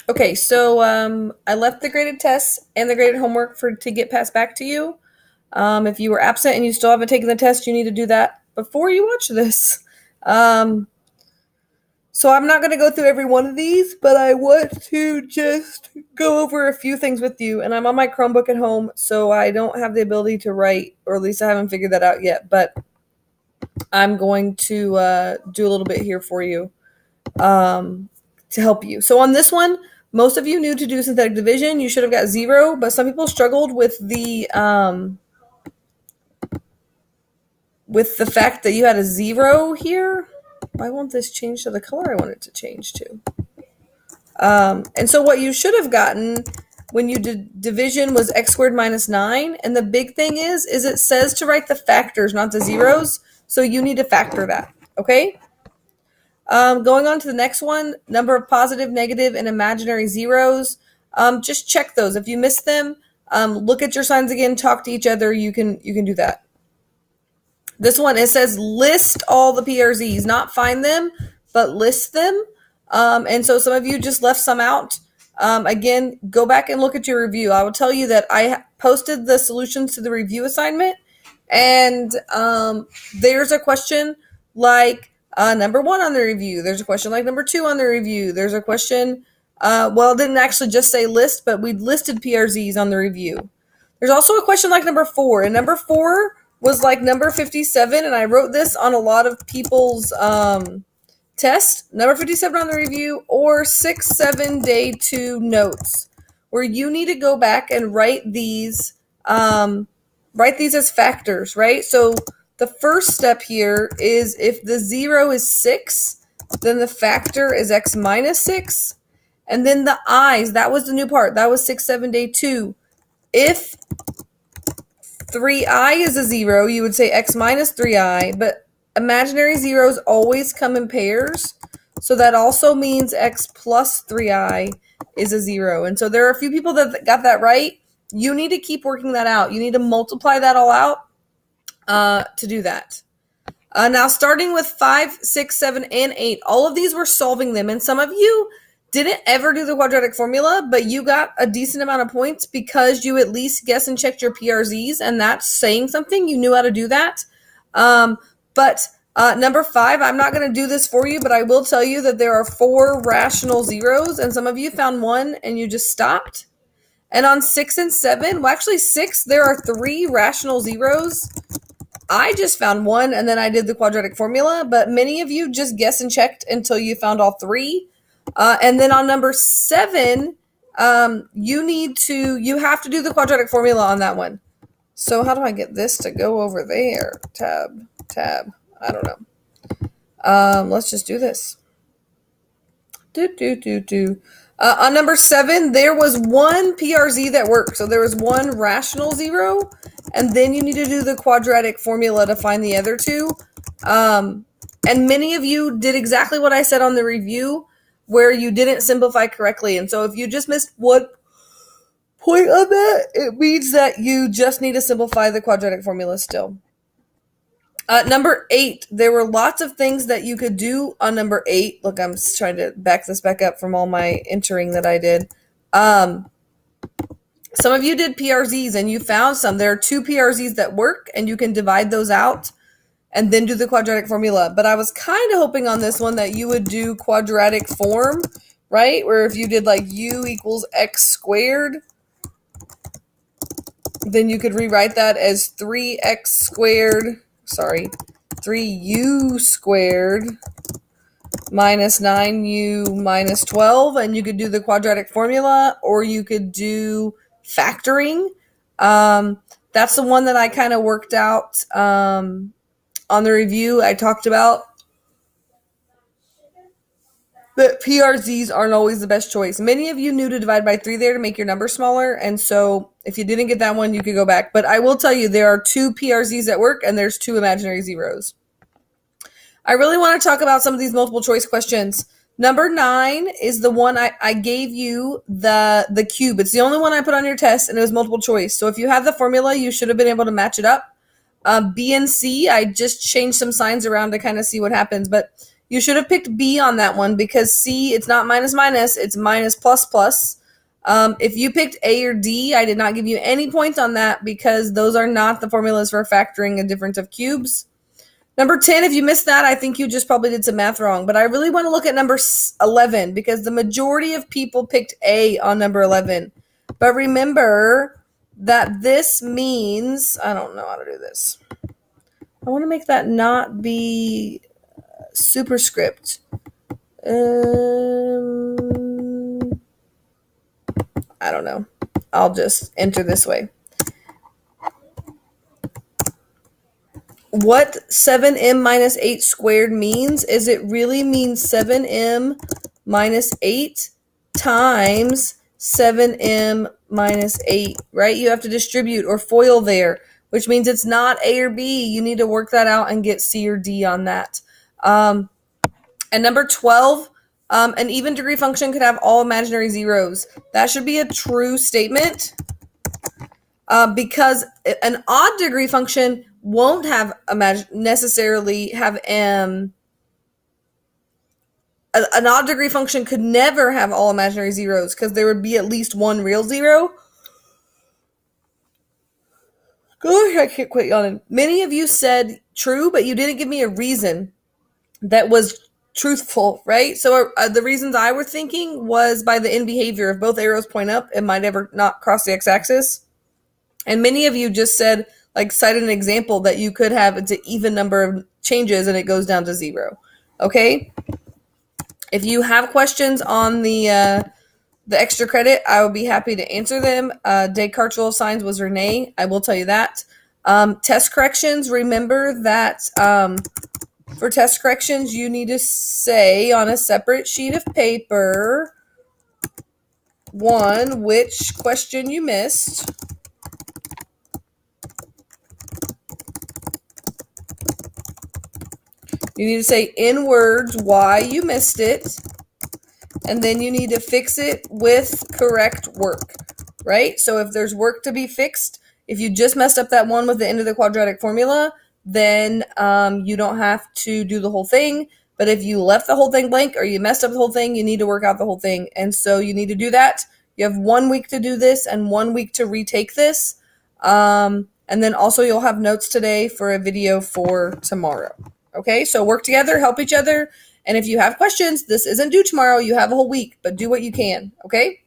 Okay, so I left the graded tests and the graded homework to get passed back to you. If you were absent and you still haven't taken the test, you need to do that before you watch this. Um, so I'm not going to go through every one of these, but I want to just go over a few things with you. And I'm on my Chromebook at home, so I don't have the ability to write, or at least I haven't figured that out yet. But I'm going to do a little bit here for you to help you. So on this one, most of you knew to do synthetic division. You should have got 0, but some people struggled with the fact that you had a 0 here. Why won't this change to the color I want it to change to? And so what you should have gotten when you did division was x squared minus 9. And the big thing is it says to write the factors, not the zeros. So you need to factor that, okay? Going on to the next one, number of positive, negative, and imaginary zeros. Just check those. If you miss them, look at your signs again, talk to each other. You can do that. This one, it says list all the PRZs, not find them, but list them. And so some of you just left some out. Again, go back and look at your review. I will tell you that I posted the solutions to the review assignment, and there's a question like number 1 on the review. There's a question like number 2 on the review. There's a question, well, it didn't actually just say list, but we listed PRZs on the review. There's also a question like number 4, and number 4 was like number 57, and I wrote this on a lot of people's test. Number 57 on the review, or 6-7 day 2 notes, where you need to go back and write these as factors, right? So the first step here is if the 0 is 6, then the factor is x minus 6. And then the i's, that was the new part. That was 6-7 day 2. If 3i is a 0, you would say x minus 3i, but imaginary zeros always come in pairs, so that also means x plus 3i is a 0. And so there are a few people that got that right. You need to keep working that out. You need to multiply that all out to do that. Now, starting with 5, 6, 7, and 8, all of these were solving them, and some of you didn't ever do the quadratic formula, but you got a decent amount of points because you at least guessed and checked your PRZs, and that's saying something. You knew how to do that. But number 5, I'm not going to do this for you, but I will tell you that there are 4 rational zeros, and some of you found 1 and you just stopped. And on 6 and 7, well, actually 6, there are 3 rational zeros. I just found 1, and then I did the quadratic formula, but many of you just guessed and checked until you found all 3. And then on number 7, you have to do the quadratic formula on that one. So how do I get this to go over there? Tab. I don't know. Let's just do this. On number 7, there was 1 PRZ that worked. So there was 1 rational 0, and then you need to do the quadratic formula to find the other 2. And many of you did exactly what I said on the review, where you didn't simplify correctly. And so if you just missed 1 point on that, it means that you just need to simplify the quadratic formula still. Number 8, there were lots of things that you could do on number 8. Look, I'm just trying to back this back up from all my entering that I did. Some of you did PRZs and you found some. There are 2 PRZs that work, and you can divide those out and then do the quadratic formula. But I was kind of hoping on this one that you would do quadratic form, right? Where if you did like u equals x squared, then you could rewrite that as 3x squared, 3u squared minus 9u minus 12, and you could do the quadratic formula, or you could do factoring. That's the one that I kind of worked out on the review. I talked about that PRZs aren't always the best choice. Many of you knew to divide by 3 there to make your number smaller, and so if you didn't get that one, you could go back. But I will tell you, there are 2 PRZs that work, and there's 2 imaginary zeros. I really want to talk about some of these multiple choice questions. Number 9 is the one I gave you the cube. It's the only one I put on your test, and it was multiple choice. So if you have the formula, you should have been able to match it up. B and C, I just changed some signs around to kind of see what happens. But You should have picked B on that one because C, it's not minus minus, it's minus plus plus. If you picked A or D, I did not give you any points on that because those are not the formulas for factoring a difference of cubes. Number 10, if you missed that, I think you just probably did some math wrong. But I really want to look at number 11 because the majority of people picked A on number 11. But remember that this means, I don't know how to do this. I want to make that not be superscript. I don't know. I'll just enter this way. What 7m minus 8 squared means is it really means 7m minus 8 times 7m minus 8, right? You have to distribute or FOIL there, which means it's not A or B. You need to work that out and get C or D on that. And number 12, an even degree function could have all imaginary zeros. That should be a true statement because an odd degree function won't have necessarily have an odd degree function could never have all imaginary zeros because there would be at least one real zero. Gosh, I can't quit yawning. Many of you said true, but you didn't give me a reason that was truthful, right? So the reasons I were thinking was by the end behavior. If both arrows point up, it might ever not cross the x-axis. And many of you just said, like, cited an example that you could have it's an even number of changes and it goes down to 0. Okay? If you have questions on the extra credit, I would be happy to answer them. Descartes signs was Renee. I will tell you that. Test corrections, remember that for test corrections, you need to say on a separate sheet of paper, 1, which question you missed. You need to say in words why you missed it, and then you need to fix it with correct work, right? So if there's work to be fixed, if you just messed up that one with the end of the quadratic formula, then you don't have to do the whole thing. But if you left the whole thing blank or you messed up the whole thing, you need to work out the whole thing. And so you need to do that. You have 1 week to do this and 1 week to retake this. And then also you'll have notes today for a video for tomorrow. Okay, so work together, help each other. And if you have questions, this isn't due tomorrow. You have a whole week, but do what you can. Okay?